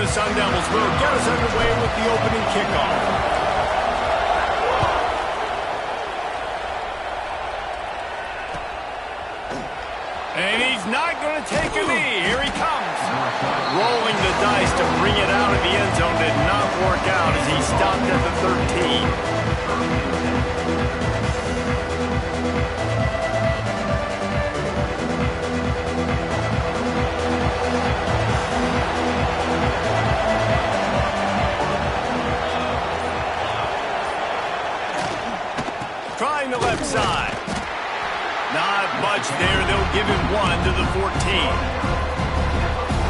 the Sun Devils will get us underway with the opening kickoff. And he's not going to take a knee. Here he comes. Rolling the dice to bring it out of the end zone did not work out as he stopped at the 13. Trying the left side. Not much there. They'll give him 1 to the 14.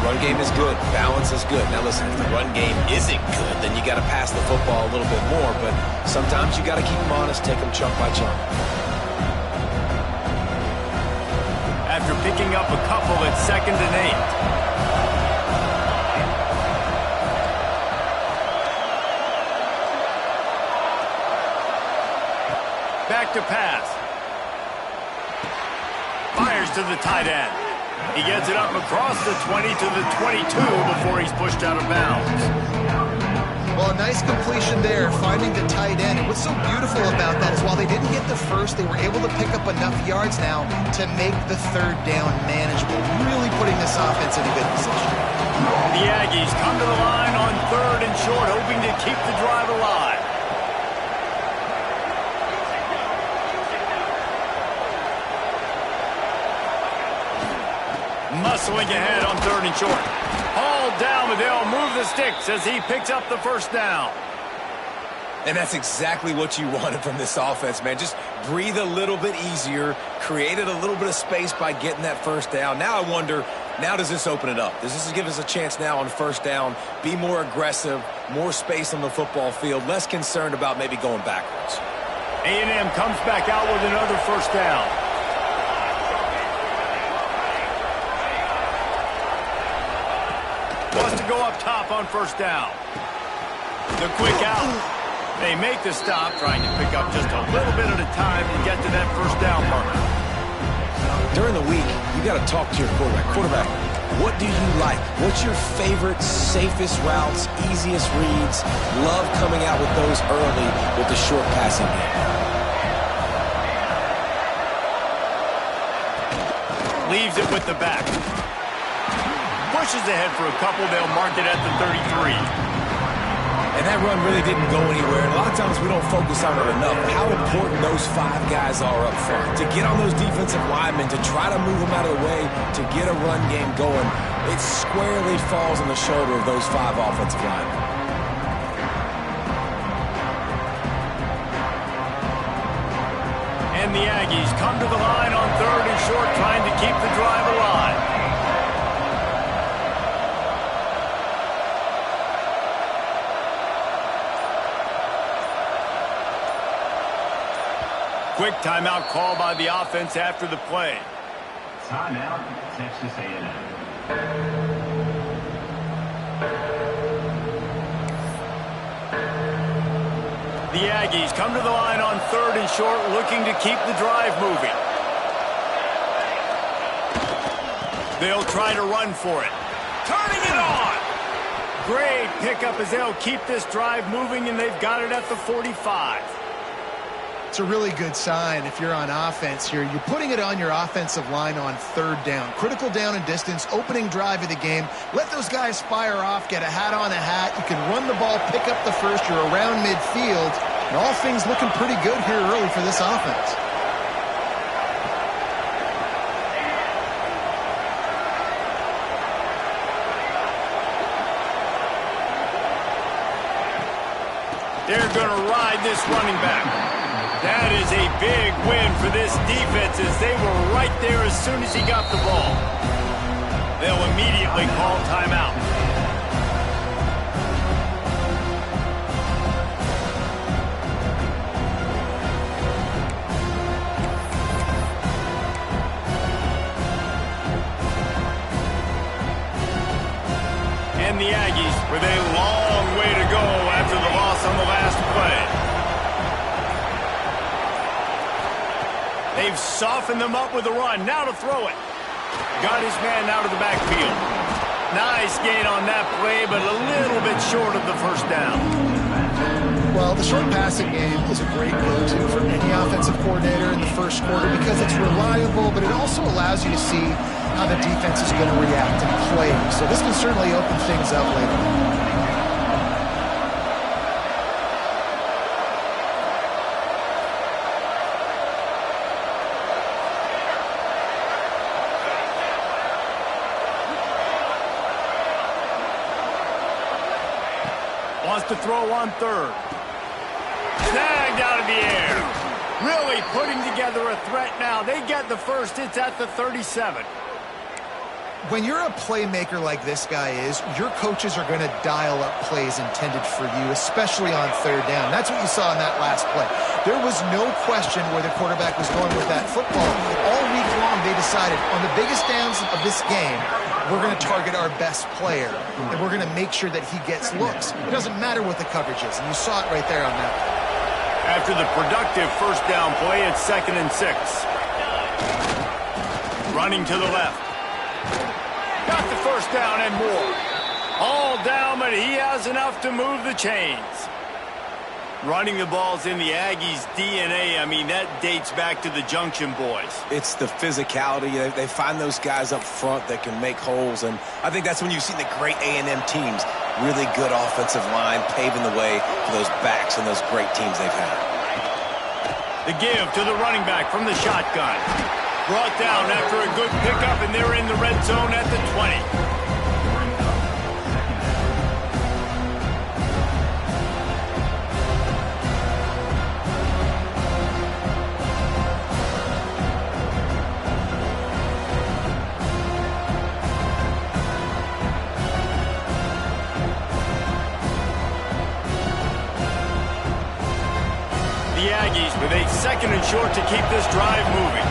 Run game is good. Balance is good. Now listen, if the run game isn't good, then you got to pass the football a little bit more. But sometimes you got to keep them honest, take them chunk by chunk. After picking up a couple, it's 2nd and 8. Back to pass. Fires to the tight end. He gets it up across the 20 to the 22 before he's pushed out of bounds. Well, a nice completion there, finding the tight end. And what's so beautiful about that is while they didn't get the first, they were able to pick up enough yards now to make the 3rd down manageable. Really putting this offense in a good position. The Aggies come to the line on 3rd and short, hoping to keep the drive alive. Muscling ahead on 3rd and short. Hauled down, but they'll move the sticks as he picks up the 1st down. And that's exactly what you wanted from this offense, man. Just breathe a little bit easier, created a little bit of space by getting that 1st down. Now I wonder, now does this open it up? Does this give us a chance now on 1st down, be more aggressive, more space on the football field, less concerned about maybe going backwards? A&M comes back out with another 1st down. Wants to go up top on 1st down. The quick out. They make the stop, trying to pick up just a little bit at a time to get to that 1st down marker. During the week, you got to talk to your quarterback. Quarterback, what do you like? What's your favorite, safest routes, easiest reads? Love coming out with those early with the short passing game. Leaves it with the back. Pushes ahead for a couple. They'll mark it at the 33. And that run really didn't go anywhere. And a lot of times we don't focus on it enough. How important those 5 guys are up front. To get on those defensive linemen, to try to move them out of the way, to get a run game going, it squarely falls on the shoulder of those 5 offensive linemen. And the Aggies come to the line on 3rd and short, trying to keep the drive alive. Quick timeout call by the offense after the play. Timeout, Texas A&M. The Aggies come to the line on 3rd and short, looking to keep the drive moving. They'll try to run for it. Turning it on! Great pickup as they'll keep this drive moving, and they've got it at the 45. It's a really good sign if you're on offense here. You're putting it on your offensive line on 3rd down. Critical down and distance, opening drive of the game. Let those guys fire off, get a hat on a hat. You can run the ball, pick up the first. You're around midfield. And all things looking pretty good here early for this offense. They're going to ride this running back. That is a big win for this defense as they were right there as soon as he got the ball. They'll immediately call timeout. And the Aggies with a long way to go after the loss on the last play. They've softened them up with a run. Now to throw it. Got his man out of the backfield. Nice gain on that play, but a little bit short of the first down. Well, the short passing game is a great go-to for any offensive coordinator in the first quarter because it's reliable, but it also allows you to see how the defense is going to react and play. So this can certainly open things up later on. Wants to throw on third. Snagged out of the air. Really putting together a threat now. They get the first. It's at the 37. When you're a playmaker like this guy is, your coaches are going to dial up plays intended for you, especially on third down. That's what you saw in that last play. There was no question where the quarterback was going with that football. All week long, they decided on the biggest downs of this game, we're going to target our best player, and we're going to make sure that he gets looks. It doesn't matter what the coverage is, and you saw it right there on that play. After the productive first down play, it's 2nd and 6. Running to the left. Got the first down and more. All down, but he has enough to move the chains. Running the ball's in the Aggies' DNA. I mean, that dates back to the Junction Boys. It's the physicality. They find those guys up front that can make holes, and I think that's when you've seen the great A&M teams. Really good offensive line, paving the way for those backs and those great teams they've had. The give to the running back from the shotgun. Brought down after a good pickup, and they're in the red zone at the 20. The Aggies with a 2nd and short to keep this drive moving.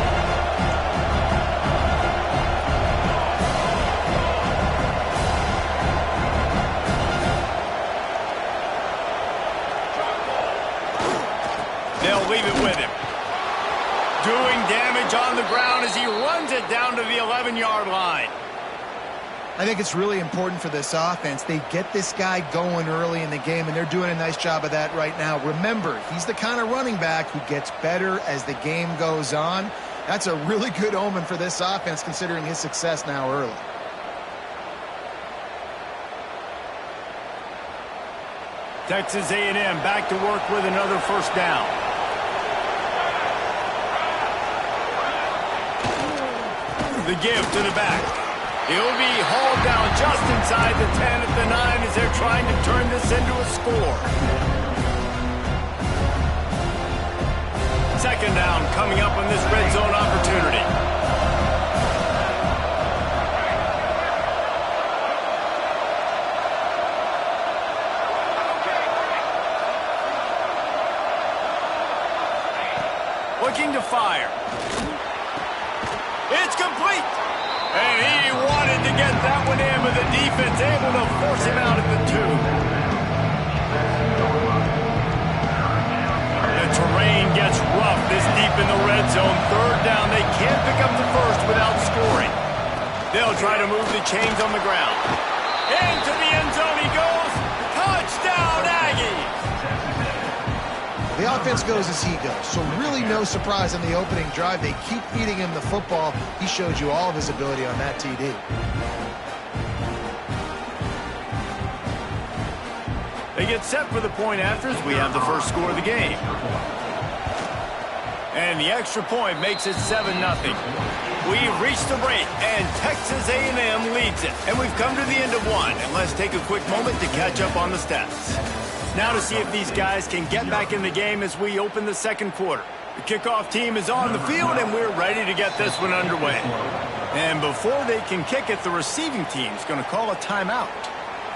They'll leave it with him. Doing damage on the ground as he runs it down to the 11-yard line. I think it's really important for this offense. They get this guy going early in the game, and they're doing a nice job of that right now. Remember, he's the kind of running back who gets better as the game goes on. That's a really good omen for this offense, considering his success now early. Texas A&M back to work with another first down. The give to the back. He'll be hauled down just inside the 10 at the 9 as they're trying to turn this into a score. 2nd down coming up on this red zone opportunity. Looking to fire. It's complete. And he wanted to get that one in, but the defense able to force him out at the 2. The terrain gets rough this deep in the red zone. 3rd down, they can't pick up the first without scoring. They'll try to move the chains on the ground. Into the end zone he goes. Touchdown, Aggies! The offense goes as he goes, so really no surprise on the opening drive. They keep feeding him the football. He showed you all of his ability on that TD. They get set for the point after as we have the first score of the game. And the extra point makes it 7-0. We've reached the break, and Texas A&M leads it. And we've come to the end of one. And let's take a quick moment to catch up on the stats. Now to see if these guys can get back in the game as we open the 2nd quarter. The kickoff team is on the field, and we're ready to get this one underway. And before they can kick it, the receiving team's going to call a timeout.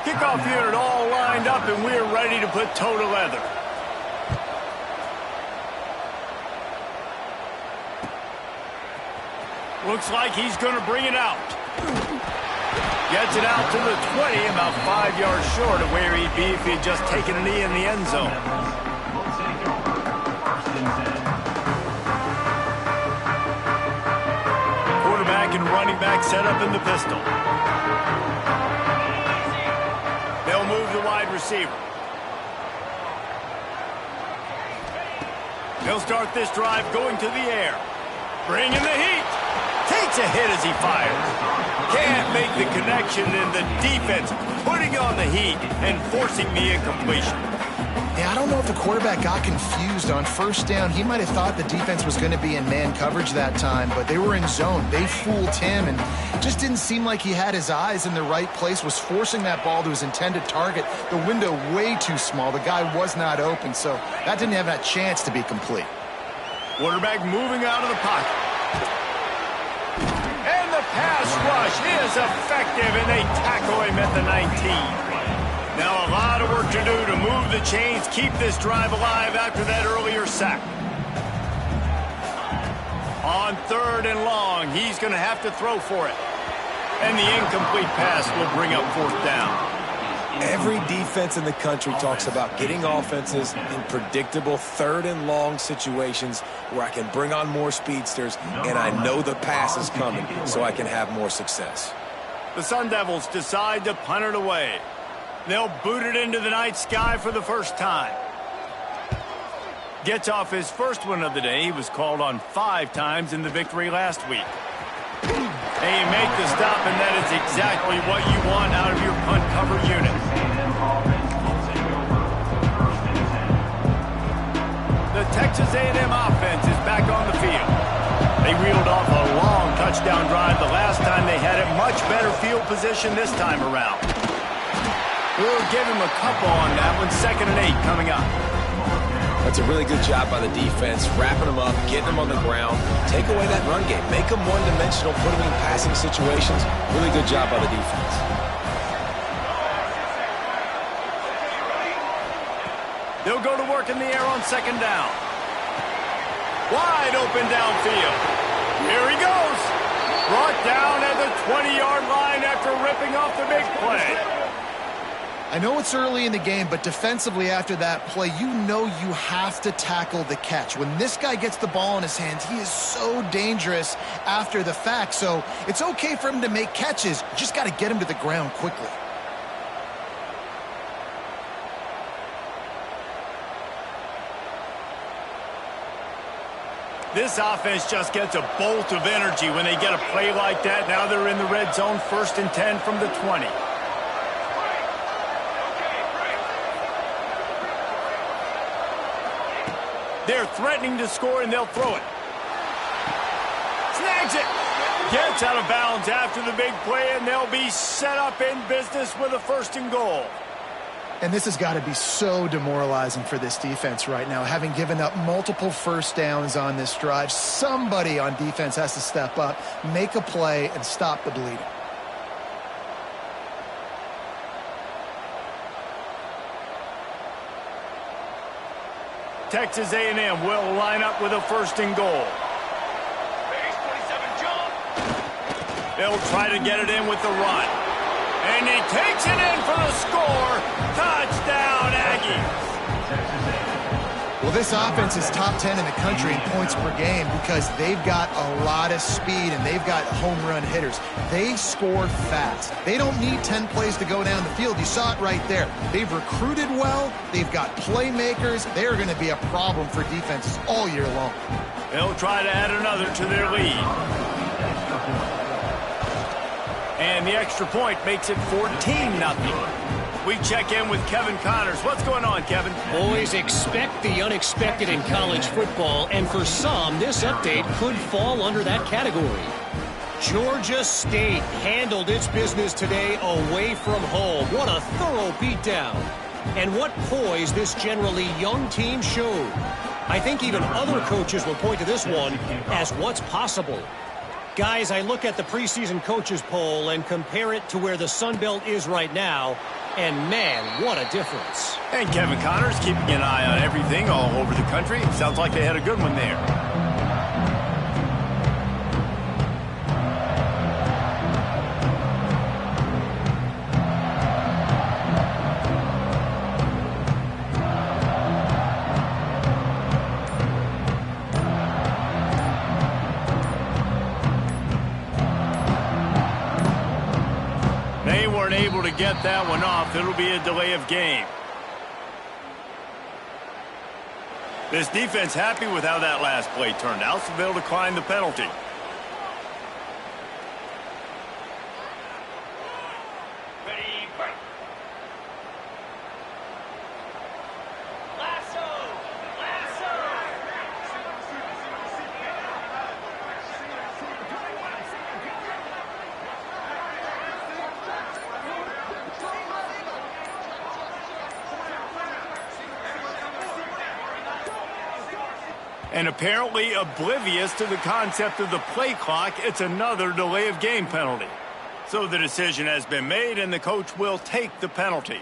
Kickoff unit all lined up, and we're ready to put toe to leather. Looks like he's going to bring it out. Gets it out to the 20, about 5 yards short of where he'd be if he'd just taken a knee in the end zone. Quarterback and running back set up in the pistol. receiver. They'll start this drive going to the air. Bringing the heat. Takes a hit as he fires. Can't make the connection, and the defense putting on the heat and forcing the incompletion. Yeah, I don't know if the quarterback got confused on first down. He might have thought the defense was going to be in man coverage that time, but they were in zone. They fooled him, and just didn't seem like he had his eyes in the right place, was forcing that ball to his intended target. The window way too small. The guy was not open, so that didn't have that chance to be complete. Quarterback moving out of the pocket. And the pass rush is effective, and they tackle him at the 19. Now a lot of work to do to move the chains, keep this drive alive after that earlier sack. On 3rd and long, he's going to have to throw for it. And the incomplete pass will bring up 4th down. Every defense in the country talks about getting offenses in predictable 3rd and long situations where I can bring on more speedsters and I know the pass is coming so I can have more success. The Sun Devils decide to punt it away. They'll boot it into the night sky for the first time. Gets off his first one of the day. He was called on 5 times in the victory last week. They make the stop, and that is exactly what you want out of your punt cover unit. The Texas A&M offense is back on the field. They reeled off a long touchdown drive the last time they had it. Much better field position this time around. We'll give him a couple on that one. 2nd and 8 coming up. That's a really good job by the defense, wrapping them up, getting them on the ground. Take away that run game. Make them one-dimensional, put them in passing situations. Really good job by the defense. They'll go to work in the air on 2nd down. Wide open downfield. Here he goes. Brought down at the 20-yard line after ripping off the big play. I know it's early in the game, but defensively after that play, you know you have to tackle the catch. When this guy gets the ball in his hands, he is so dangerous after the fact. So it's okay for him to make catches. You just got to get him to the ground quickly. This offense just gets a bolt of energy when they get a play like that. Now they're in the red zone, 1st and 10 from the 20. They're threatening to score, and they'll throw it. Snags it. Gets out of bounds after the big play, and they'll be set up in business with a 1st and goal. And this has got to be so demoralizing for this defense right now. Having given up multiple 1st downs on this drive, somebody on defense has to step up, make a play, and stop the bleeding. Texas A&M will line up with a 1st and goal. They'll try to get it in with the run. And he takes it in for the score. Touchdown, Aggies. Well, this offense is top 10 in the country in points per game because they've got a lot of speed and they've got home run hitters. They score fast. They don't need 10 plays to go down the field. You saw it right there. They've recruited well. They've got playmakers. They're going to be a problem for defenses all year long. They'll try to add another to their lead. And the extra point makes it 14-0. We check in with Kevin Connors. What's going on, Kevin? Always expect the unexpected in college football, and for some, this update could fall under that category. Georgia State handled its business today away from home. What a thorough beatdown. And what poise this generally young team showed. I think even other coaches will point to this one as what's possible. Guys, I look at the preseason coaches poll and compare it to where the Sun Belt is right now, and man, what a difference. And Kevin Connors keeping an eye on everything all over the country. Sounds like they had a good one there. get that one off, it'll be a delay of game. This defense happy with how that last play turned out, so they'll decline the penalty. And apparently oblivious to the concept of the play clock, it's another delay of game penalty. So the decision has been made, and the coach will take the penalty.